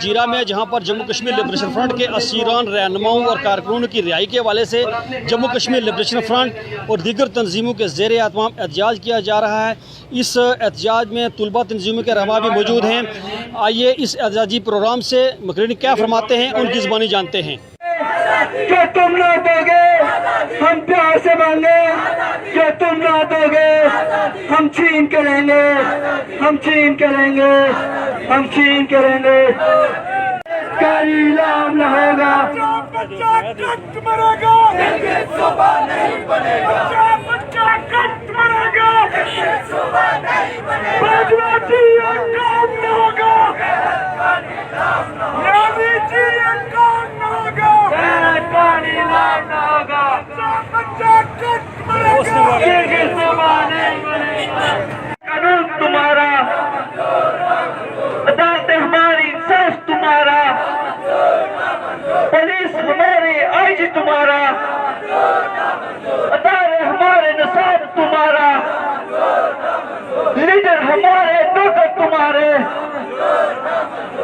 जीरा में, जहां पर जम्मू कश्मीर लिबरेशन फ्रंट के असीरान, रहनुमाओं और कारकुनों की रिहाई के हवाले से जम्मू कश्मीर लिबरेशन फ्रंट और दीगर तंजीमों के ज़ेर एहतमाम एहतजाज किया जा रहा है। इस एहतजाज में तुलबा तंजीमों के रहनुमा भी मौजूद हैं। आइए इस एहतजाजी प्रोग्राम से मुकर्रिर क्या फरमाते हैं, उनकी ज़बानी जानते हैं। जो तुम ना दोगे हम प्यार से मांगे, जो तुम ना दोगे हम छीन के लेंगे, हम छीन के लेंगे, हम छीन के लेंगे। इलाम न होगा, बच्चा कट मरेगा, सुबह नहीं बनेगा, बच्चा कट मरेगा, सुबह नहीं बनेगा, बदमाशी काम न होगा, रावीजी काम न होगा, इलाम न होगा, बच्चा कट मरेगा, सुबह नहीं बनेगा। कानून तुम्हारा, अदालतें हमारी, इंसाफ तुम्हारा, पुलिस हमारे, आईजी तुम्हारा, अदारे हमारे, निसाब तुम्हारा, लीडर हमारे, नौकर तुम्हारे,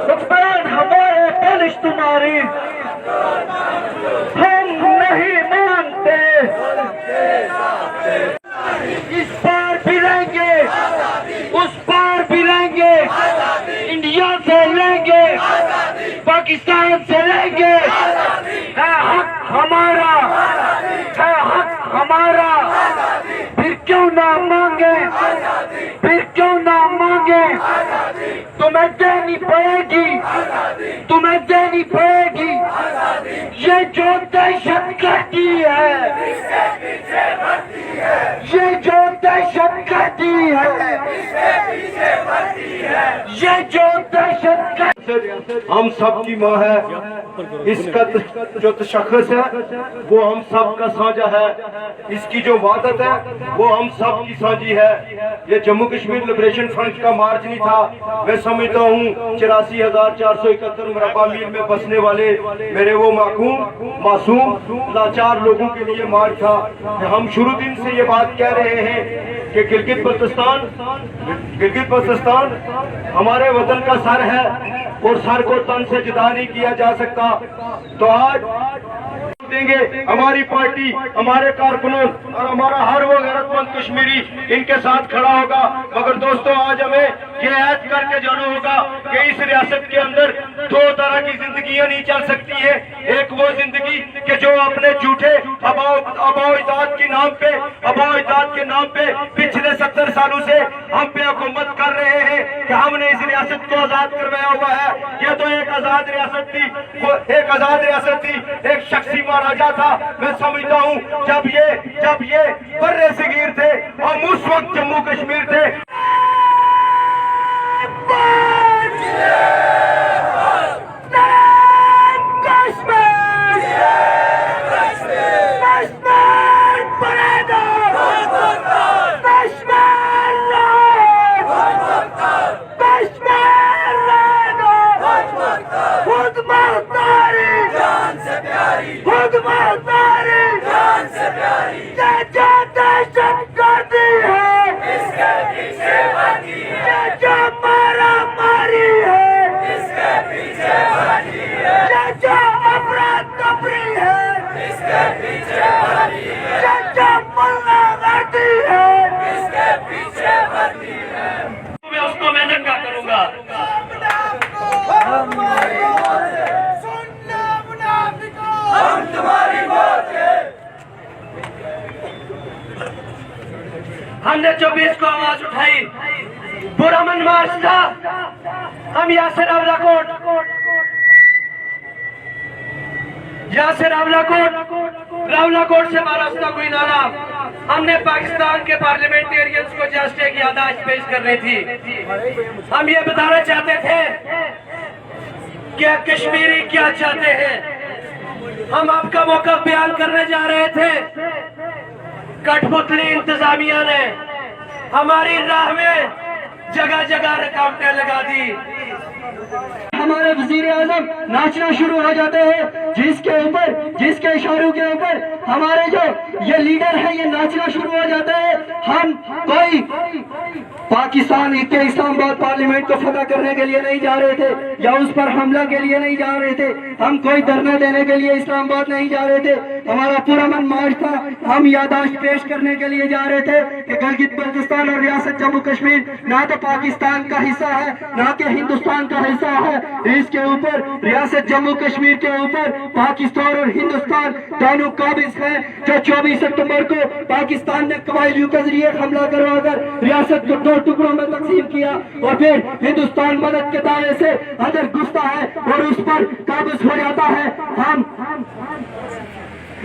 हुक्मरान हमारे, पुलिस तुम्हारी। हम नहीं मानते, इस पार भी रहेंगे, उस पार भी रहेंगे, इंडिया से लेंगे, पाकिस्तान से लेंगे, है हक हमारा, है हक हमारा, फिर क्यों ना मांगे, फिर क्यों ना मांगे, तुम्हें देनी पड़ेगी, तुम्हें देनी पड़ेगी। ये जो दहशत गर्दी है, ये जो दहशत गर्दी है, ये जो दहशत गर्दी, हम सब की माँ है। इसका जो तशख़्ख़ुस है वो हम सब का साझा है, इसकी जो वादत है वो हम सब की साझी है। ये जम्मू कश्मीर लिबरेशन फ्रंट का मार्च नहीं था। मैं समझता हूँ 84,471 मुरब्बा मील में बसने वाले मेरे वो मासूम लाचार लोगों के लिए मार्च था। हम शुरू दिन से ये बात कह रहे हैं कि गिलगित बल्तिस्तान हमारे वतन का सर है और सर को तन से जुदा नहीं किया जा सकता। तो आज देंगे हमारी पार्टी, हमारे कारकुनों और हमारा हर वो गैरतमंद कश्मीरी इनके साथ खड़ा होगा। मगर दोस्तों आज हमें ये ऐद करके जाना होगा कि इस रियासत के अंदर दो तरह की जिंदगियां नहीं चल सकती है। एक वो जिंदगी कि जो अपने झूठे अबाओ-इजाद के नाम पे पिछले 70 सालों से हम पे हुकूमत कर रहे हैं कि हमने इस रियासत को आजाद करवाया हुआ है। ये तो एक आजाद रियासत थी, एक शख्सी महाराजा था। मैं समझता हूँ जब ये बर्रे सगीर थे, हम उस वक्त जम्मू कश्मीर थे। उसको मैं नंगा करूंगा। हम तुम्हारी मौत है। हमने 24 को आवाज उठाई, पुरअमन मार्च था। हम यासिर रावलाकोट से महाराष्ट्र कोई नारा, हमने पाकिस्तान के पार्लियामेंटेरियंस को जस्ट एक याददाश्त पेश करनी थी। हम ये बताना चाहते थे कि कश्मीरी क्या चाहते हैं। हम आपका मौका बयान करने जा रहे थे। कठपुतली इंतजामिया ने हमारी राह में जगह जगह रुकावटें लगा दी। हमारे वजीर आजम नाचना शुरू हो जाते हैं, जिसके इशारों के ऊपर हमारे जो ये लीडर है ये नाचना शुरू हो जाते हैं। हम कोई پاکستان کے اسلام آباد پارلیمنٹ کو فتح کرنے کے لیے نہیں جا رہے تھے یا اس پر حملہ کے لیے نہیں جا رہے تھے، ہم کوئی دھرنا دینے کے لیے اسلام آباد نہیں جا رہے تھے، ہمارا پورا من مارچ تھا، ہم یادداشت پیش کرنے کے لیے جا رہے تھے کہ گلگت بلتستان اور ریاست جموں کشمیر نہ تو پاکستان کا حصہ ہے نہ کہ ہندوستان کا حصہ ہے، اس کے اوپر ریاست جموں کشمیر کے اوپر پاکستان اور ہندوستان دونوں قابض ہیں، جو 24 ستمبر کو پاکستان نے قبائلیوں کے ذریعے حملہ کروا کر ریاست کو 2 ٹکڑوں میں تقسیم کیا اور پھر ہندوستان مدد کے دعوے سے اندر گھستا ہے اور اس پر قابض ہو جاتا ہے۔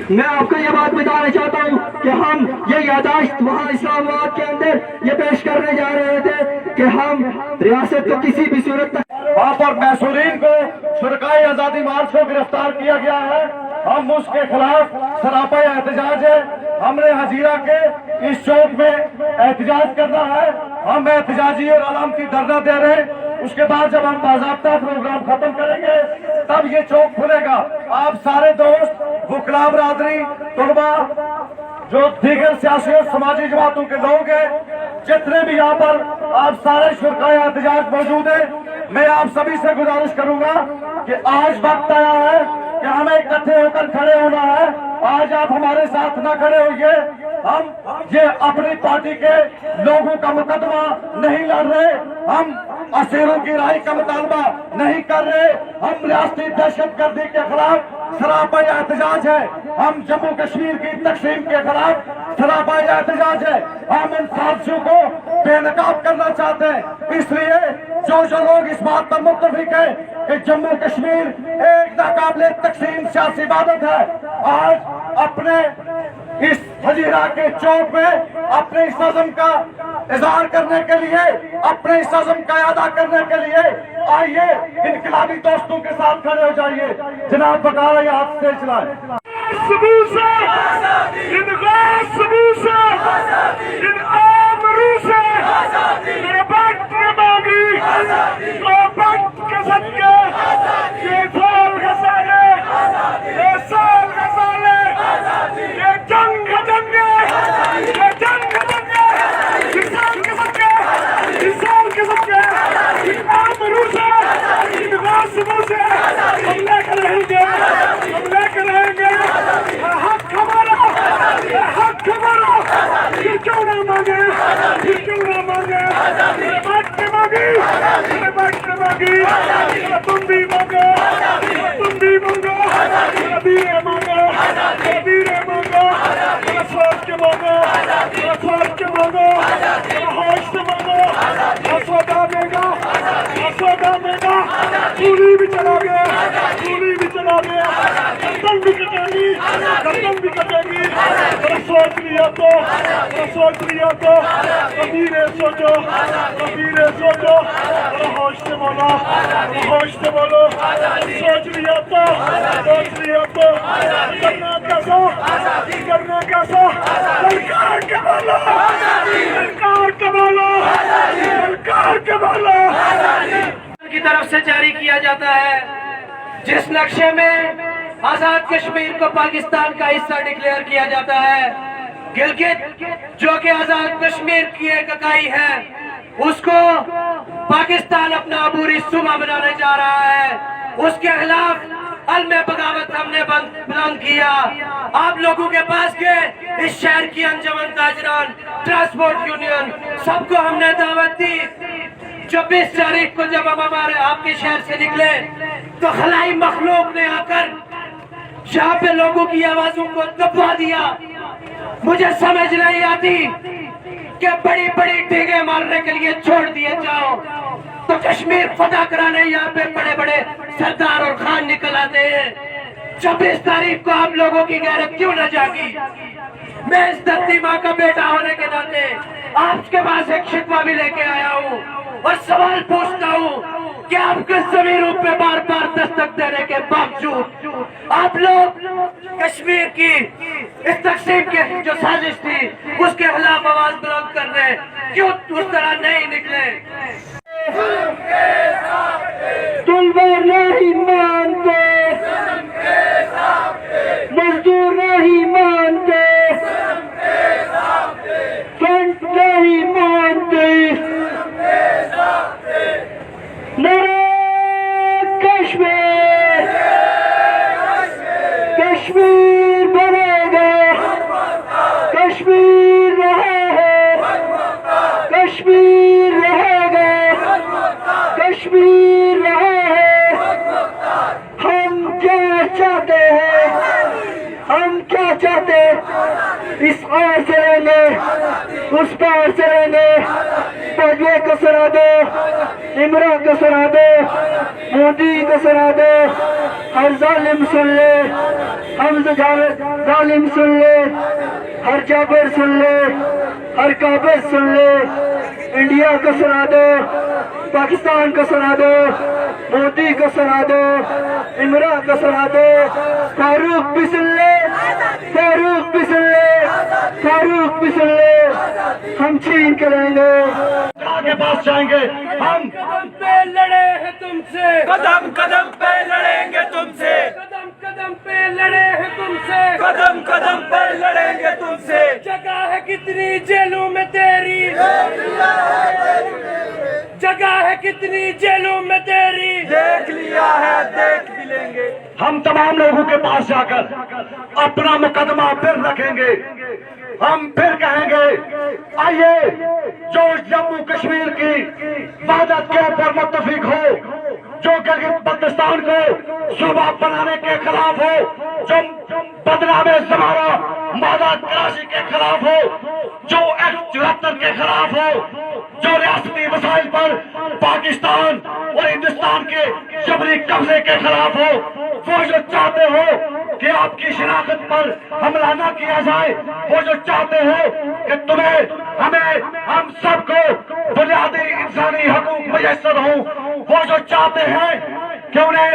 میں آپ کو یہ بات بتانا چاہتا ہوں کہ ہم یہ یادداشت وہاں اسلام آباد کے اندر یہ پیش کرنے جا رہے تھے کہ ہم ریاست کو کسی بھی صورت تک وہاں پر محصورین کو شرکائے آزادی مارچ کو گرفتار کیا گیا ہے، ہم اس کے خلاف سراپا احتجاج ہے، ہم نے ہزیرہ کے اس چوک میں احتجاج کرنا ہے، ہم احتجاجی اور علامتی دھرنا دے رہے ہیں، اس کے بعد جب ہم باضابطہ پروگرام ختم کریں گے تب یہ چوک کھلے گا۔ آپ سارے دوست، وکلاء برادری، طلباء، جو دیگر سیاسی اور سماجی جماعتوں کے لوگ ہیں، جتنے بھی یہاں پر آپ سارے شرکائے احتجاج موجود ہیں، میں آپ سبھی سے گزارش کروں گا کہ آج وقت آیا ہے کہ ہمیں اکٹھے ہو کر کھڑے ہونا ہے۔ آج آپ ہمارے ساتھ نہ کھڑے ہوئے، ہم یہ اپنی پارٹی کے لوگوں کا مقدمہ نہیں لڑ رہے، ہم اسیروں کی رہائی کا مطالبہ نہیں کر رہے، ہم ریاستی دہشت گردی کے خلاف سراپا احتجاج ہے، ہم جموں کشمیر کی تقسیم کے خلاف سراپا احتجاج ہے، ہم ان سازشوں کو بے نقاب کرنا چاہتے ہیں۔ اس لیے جو لوگ اس بات پر متفق ہیں کہ جموں کشمیر ایک ناقابل تقسیم سیاسی عبادت ہے، آج اپنے اس ہزیرہ کے چوک میں اپنے اس عزم کا اظہار کرنے کے لیے، اپنے اس عزم کا ادا کرنے کے لیے آئیے انقلابی دوستوں کے ساتھ کھڑے ہو جائیے۔ جناب بکارا یہ ہاتھ سے چلائیں۔ تم بھی مانگو، تم بھی مانگو، ویر مانگو، ویر مانگو، سوچ کے مانگو، سوچ کے مانگو، ہوش سے مانگو، سودا دے گا، سودا دے گا، گولی بھی چلا گیا، گولی بھی چلا گیا، گردن بھی کٹے گی، گردن بھی کٹے گی، سوچ لیا تو، سوچ لیا تو، ویر سوچو، ویر سوچو، ہوش سے بولو، ہوش سے بولو، سوچ لیا تو، سوچ لیا تو، کرنا کیسا، کرنا کیسا، سرکار کے بولو، سرکار کے بولو، سرکار کے بولو کی طرف سے جاری کیا جاتا ہے، جس نقشے میں آزاد کشمیر کو پاکستان کا حصہ ڈکلیئر کیا جاتا ہے۔ گلگت جو کہ آزاد کشمیر کی ایک اکائی ہے، اس کو پاکستان اپنا عبوری صوبہ بنانے جا رہا ہے، اس کے خلاف علم بغاوت ہم نے بلند کیا۔ آپ لوگوں کے پاس گئے، اس شہر کی انجمن تاجران، ٹرانسپورٹ یونین، سب کو ہم نے دعوت دی۔ 24 تاریخ کو جب ہم ہمارے آپ کے شہر سے نکلے تو خلائی مخلوق نے آ کر یہاں پہ لوگوں کی آوازوں کو دبا دیا۔ مجھے سمجھ نہیں آتی کہ بڑی بڑی ڈھیگیں مارنے کے لیے چھوڑ دیے جاؤ تو کشمیر فتح کرانے یہاں پہ بڑے بڑے سردار اور خان نکل آتے ہیں۔ 26 تاریخ کو آپ لوگوں کی غیرت کیوں نہ جاگی؟ میں اس دھرتی ماں کا بیٹا ہونے کے ناطے آپ کے پاس ایک شکوہ بھی لے کے آیا ہوں اور سوال پوچھتا ہوں کہ آپ کے ضمیروں پہ بار بار دستک دینے کے باوجود آپ لوگ کشمیر کی اس تقسیم کی جو سازش تھی اس کے خلاف آواز بلند کرنے کیوں اس طرح نہیں نکلے؟ طلبہ نہیں مانتے، مزدور نہیں مانتے، فرنٹ نہیں مانتے، कश्मीर बनेगा, कश्मीर रहा है, कश्मीर रहेगा, कश्मीर रहा है। हम क्या चाहते हैं, हम क्या चाहते हैं, इस पार से लेंगे, उस पार से लेंगे, पदवे को सुना दो, इमरान को सुना दो, मोदी को सुना दो, हर जालिम सुन ले, हम जालिम सुन ले, हर जाबिर सुन ले, हर काबिर सुन ले, इंडिया को सुना दो, पाकिस्तान को सुना दो, मोदी को सुना दो, इमरान को सुना दो, फारूक भी सुन ले, फारूक भी सुन ले, फारूक भी सुन ले, हम छीन के रहेंगे, के पास जाएंगे हम। कदम पे लड़े हैं तुमसे, कदम कदम पे लड़ेंगे तुमसे, कदम कदम पे लड़े हैं तुमसे, कदम कदम पे लड़ेंगे तुमसे। जगह है कितनी जेलों में तेरी, जगह है कितनी जेलों में तेरी, देख लिया है, देख भी लेंगे। हम तमाम लोगों के पास जाकर अपना मुकदमा फिर रखेंगे, हम फिर कहेंगे आइए जो जम्मू कश्मीर की वहदत के ऊपर मुत्तफिक हो, जो गिलगित बल्तिस्तान को सूबा बनाने के खिलाफ हो, जो बदनामे ज़माना मादा कराची के खिलाफ हो, जो एक्ट 74 के खिलाफ हो, जो रियासती वसाइल पर पाकिस्तान और हिंदुस्तान के जबरी कब्जे के खिलाफ हो, वो जो चाहते हो कि आपकी शनाख्त पर हमला न किया जाए, वो जो चाहते हो कि तुम्हें हमें हम सबको बुनियादी इंसानी हकूक मुयस्सर हो, वो जो चाहते हैं कि उन्हें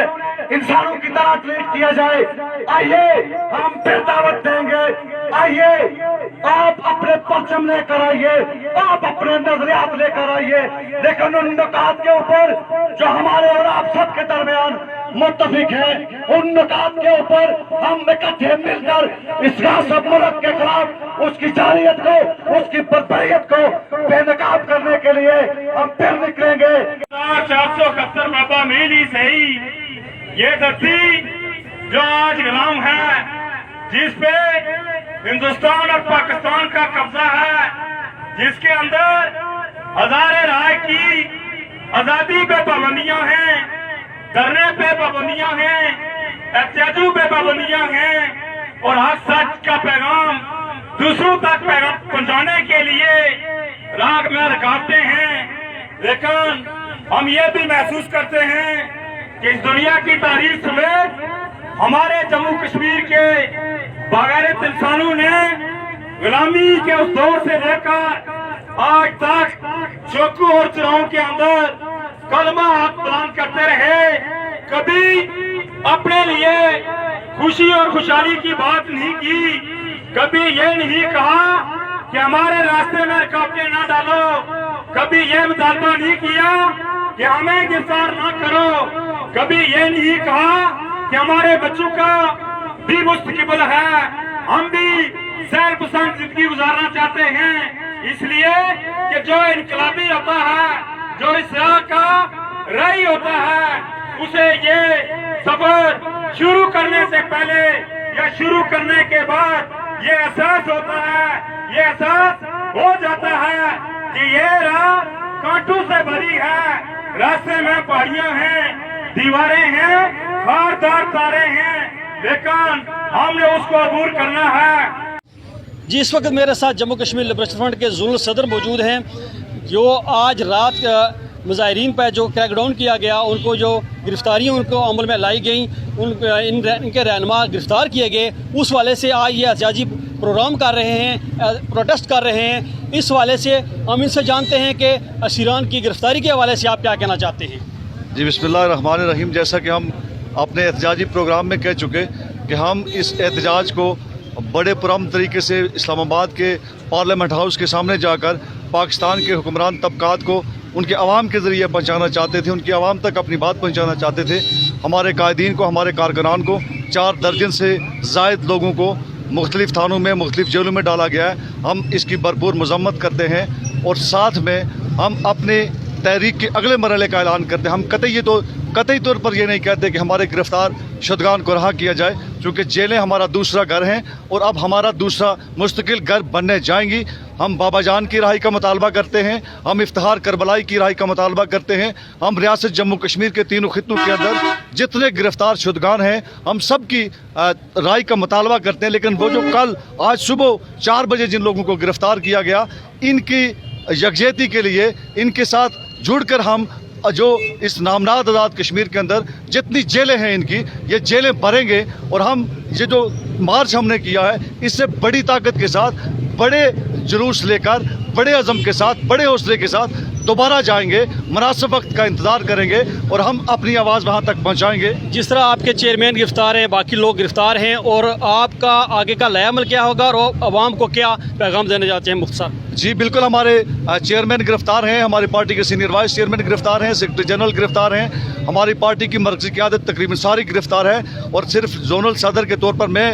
इंसानों की तरह ट्रीट किया जाए, आइए हम फिर दावत देंगे, आइए आप अपने परचम लेकर आइए, आप अपने नजरियात लेकर आइए, लेकिन उन नुकात के ऊपर जो हमारे और आप सब के दरमियान मुत्तफिक है, उन नुकात के ऊपर हम इकट्ठे मिलकर इस गासिब मुल्क के खिलाफ उसकी जारियत को, उसकी बर्बरियत को बेनकाब करने के लिए हम फिर निकलेंगे। 471 बाबा मेरी सही, ये धरती जो आज गुलाम है, जिस पे हिंदुस्तान और पाकिस्तान का कब्जा है, जिसके अंदर हजारे राय की आजादी पे पाबंदियां हैं, धरने पे पाबंदियां हैं, एहतजाजों पे पाबंदियां हैं, और हक सच का पैगाम दूसरों तक पैगाम पहुंचाने के लिए राग में रुकावटें हैं। लेकिन हम ये भी महसूस करते हैं कि इस दुनिया की तारीख में हमारे जम्मू कश्मीर के बागैरत इंसानों ने गुलामी के उस दौर से लेकर आज तक चौकों और चौराहों के अंदर कलमा हाथ बुलंद करते रहे, कभी अपने लिए खुशी और खुशहाली की बात नहीं की, कभी ये नहीं कहा कि हमारे रास्ते में रुकावटें ना डालो, कभी ये मुतालबा नहीं किया कि हमें गिरफ्तार ना करो, कभी ये नहीं कहा कि हमारे बच्चों का भी मुस्तकबिल है, हम भी सैर पसंद जिंदगी गुजारना चाहते हैं, इसलिए कि जो इनकलाबी होता है, जो इस राह का राही होता है, उसे ये सफर शुरू करने से पहले या शुरू करने के बाद ये एहसास होता है, ये एहसास हो जाता है कि ये राह कांटों से भरी है, रास्ते में पहाड़ियां हैं, दीवारें हैं, खारदार तारे हैं, लेकिन हमने उसको अबूर करना है। जी, इस वक्त मेरे साथ जम्मू कश्मीर लिबरेशन फ्रंट के ज़ोनल सदर मौजूद हैं, जो आज रात मुजाहिरीन पर जो क्रैकडाउन किया गया, उनको जो गिरफ्तारियाँ उनको अमल में लाई गई, इनके रहनुमा गिरफ्तार किए गए, उस वाले से आज ये एहतजाजी प्रोग्राम कर रहे हैं, प्रोटेस्ट कर रहे हैं। इस वाले से हम इनसे जानते हैं कि असीरान की गिरफ्तारी के हवाले से आप क्या कहना चाहते हैं। जी, बिस्मिल्लाहिर्रहमानिर्रहीम। जैसा कि हम अपने एहतजाजी प्रोग्राम में कह चुके कि हम इस एहतजाज को बड़े पुरअमन तरीके से इस्लामाबाद के पार्लियामेंट हाउस के सामने जाकर पाकिस्तान के हुक्मरान तबकात को उनके अवाम के ज़रिए पहुँचाना चाहते थे, उनकी आवाम तक अपनी बात पहुँचाना चाहते थे। हमारे कायदीन को, हमारे कारकुनान को, 4 दर्जन से ज़ायद लोगों को मुख्तलिफ़ थानों में, मुख्तलिफ़ जेलों में डाला गया है। हम इसकी भरपूर मज़म्मत करते हैं और साथ में हम अपने तहरीक के अगले मरहले का ऐलान करते हैं। हम कतई ये तो कतई तौर पर ये नहीं कहते कि हमारे गिरफ्तार शुदगान को रहा किया जाए, क्योंकि जेलें हमारा दूसरा घर हैं और अब हमारा दूसरा मुस्तकिल घर बनने जाएंगी। हम बाबा जान की रहाई का मुतालबा करते हैं, हम इफ्तिखार करबलाई की रहाई का मुतालबा करते हैं, हम रियासत जम्मू कश्मीर के तीनों खित्तों के अंदर जितने गिरफ्तार शुदगान हैं हम सब की राय का मुतालबा करते हैं। लेकिन वो जो कल आज सुबह 4 बजे जिन लोगों को गिरफ्तार किया गया, इनकी यकजहती के लिए इनके साथ जुड़कर हम जो इस नामनाद आज़ाद कश्मीर के अंदर जितनी जेलें हैं इनकी, ये जेलें भरेंगे और हम ये जो मार्च हमने किया है इससे बड़ी ताकत के साथ, बड़े जुलूस लेकर, बड़े अज़म के साथ, बड़े हौसले के साथ दोबारा जाएंगे, मुनासिब वक्त का इंतज़ार करेंगे और हम अपनी आवाज़ वहाँ तक पहुँचाएंगे। जिस तरह आपके चेयरमैन गिरफ्तार हैं, बाकी लोग गिरफ्तार हैं, और आपका आगे का नया अमल क्या होगा और आवाम को क्या पैगाम देना चाहते हैं मुख्तार? जी बिल्कुल, हमारे चेयरमैन गिरफ्तार हैं, हमारी पार्टी के सीनियर वाइस चेयरमैन गिरफ्तार हैं, सेक्रेटरी जनरल गिरफ्तार हैं, हमारी पार्टी की मरकज़ी क़यादत तकरीबन सारी गिरफ्तार है और सिर्फ जोनल सदर के तौर पर मैं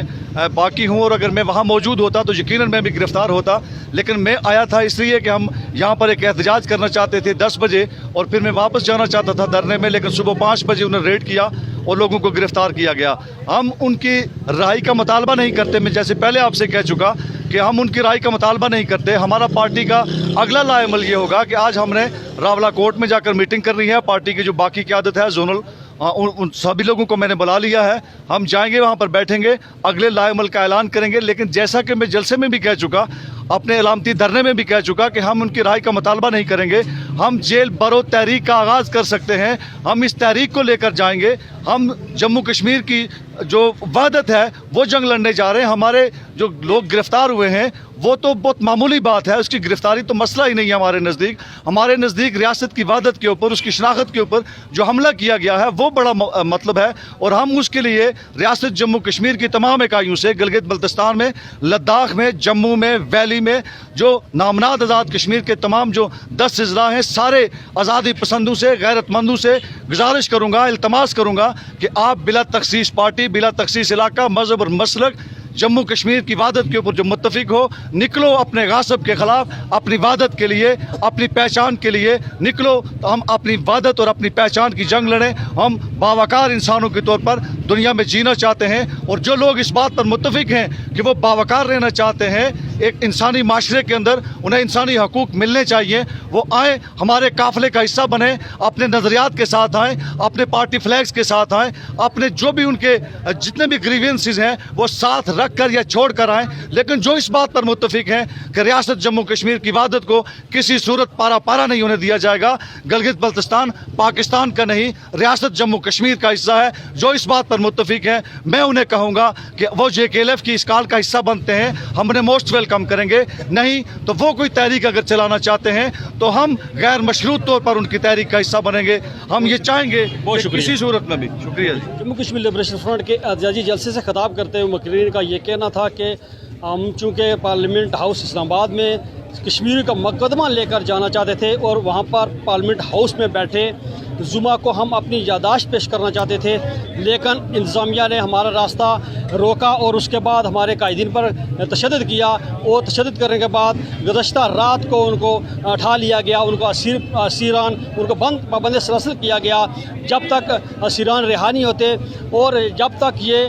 बाकी हूँ। और अगर मैं वहाँ मौजूद होता तो यकीनन मैं भी गिरफ्तार होता, लेकिन मैं आया था इसलिए कि हम यहाँ पर एक एहतजाज करना चाहते थे 10 बजे और फिर मैं वापस जाना चाहता था धरने में, लेकिन सुबह 5 बजे उन्हें रेड किया और लोगों को गिरफ्तार किया गया। हम उनकी राय का मुतालबा नहीं करते, मैं जैसे पहले आपसे कह चुका कि हम उनकी राय का मुतालबा नहीं करते। हमारा पार्टी का अगला लाएमल ये होगा कि आज हमने रावला कोर्ट में जाकर मीटिंग करनी है। पार्टी की जो बाकी क़यादत है जोनल, उन सभी लोगों को मैंने बुला लिया है, हम जाएंगे वहाँ पर बैठेंगे, अगले लाएमल का ऐलान करेंगे। लेकिन जैसा कि मैं जलसे में भी कह चुका, अपने अलामती धरने में भी कह चुका कि हम उनकी राय का मुतालबा नहीं करेंगे। हम जेल बरो तहरीक का आगाज़ कर सकते हैं, हम इस तहरीक को लेकर जाएंगे। हम जम्मू कश्मीर की जो वहदत है वो जंग लड़ने जा रहे हैं। हमारे जो लोग गिरफ्तार हुए हैं वो तो बहुत मामूली बात है, उसकी गिरफ्तारी तो मसला ही नहीं है हमारे नज़दीक। हमारे नज़दीक रियासत की वहदत के ऊपर, उसकी शनाख्त के ऊपर जो हमला किया गया है वो बड़ा मतलब है, और हम उसके लिए रियासत जम्मू कश्मीर की तमाम इकाइयों से, गिलगित बल्तिस्तान में, लद्दाख में, जम्मू में, वैली में, जो नामनाद आज़ाद कश्मीर के तमाम जो 10 अजला हैं, सारे आज़ादी पसंदों से, गैरतमंदों से गुजारिश करूँगा, इल्तमास करूँगा कि आप बिला तखसीस पार्टी, बिला तखसीस इलाका, मज़हब और मसलक जम्मू कश्मीर की वहदत के ऊपर जो मुत्तफिक हो, निकलो अपने गासब के ख़िलाफ़, अपनी वहदत के लिए, अपनी पहचान के लिए निकलो। हम अपनी वहदत और अपनी पहचान की जंग लड़ें। हम बावकार इंसानों के तौर पर दुनिया में जीना चाहते हैं, और जो लोग इस बात पर मुत्तफिक हैं कि वो बावकार रहना चाहते हैं एक इंसानी माशरे के अंदर, उन्हें इंसानी हकूक़ मिलने चाहिए, वो आएँ, हमारे काफ़िले का हिस्सा बने, अपने नज़रियात के साथ आएँ, अपने पार्टी फ्लैग्स के साथ आएँ, अपने जो भी उनके जितने भी ग्रीवेंसेस हैं वो साथ रख कर या छोड़ कर आएँ। लेकिन जो इस बात पर मुत्तफिक हैं कि रियासत जम्मू कश्मीर की वहदत को किसी सूरत पारा नहीं होने दिया जाएगा, गिलगित बल्तिस्तान पाकिस्तान का नहीं, रियासत जम्मू कश्मीर का हिस्सा है, जो इस बात पर मुत्तफिक हैं, मैं उन्हें कहूँगा कि वो JKLF की इस काल का हिस्सा बनते हैं, हम उन्हें मोस्ट वेलकम करेंगे। नहीं तो वो कोई तहरीक अगर चलाना चाहते हैं तो हम गैर मशरूत तौर पर उनकी तहरीक का हिस्सा बनेंगे। हम ये चाहेंगे कि किसी सूरत में भी। शुक्रिया जी। जम्मू कश्मीर लिबरेशन फ्रंट के एहतजाजी जलसे से खिताब करते हुए मुकर्रीन का ये कहना था कि हम चूँकि पार्लियामेंट हाउस इस्लामाबाद में कश्मीर का मुकदमा लेकर जाना चाहते थे और वहाँ पर पार्लियामेंट हाउस में बैठे जुमा को हम अपनी यादाश्त पेश करना चाहते थे, लेकिन इंतज़ामिया ने हमारा रास्ता रोका और उसके बाद हमारे कायदीन पर तशद्दुद किया, और तशद्दुद करने के बाद गुज़श्ता रात को उनको उठा लिया गया, उनको असीरान उनको पाबंद सलसल किया गया जब तक असीरान रिहा नहीं होते, और जब तक ये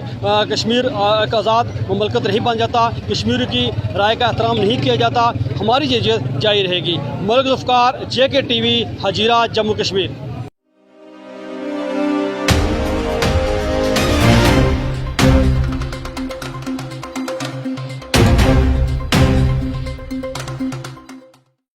कश्मीर एक आज़ाद ममलकत नहीं बन जाता, कश्मीर की राय का एहतराम नहीं किया जाता, हमारी ये जारी रहेगी। Malik Zulfikar, JK TV, Hazira, Jammu Kashmir.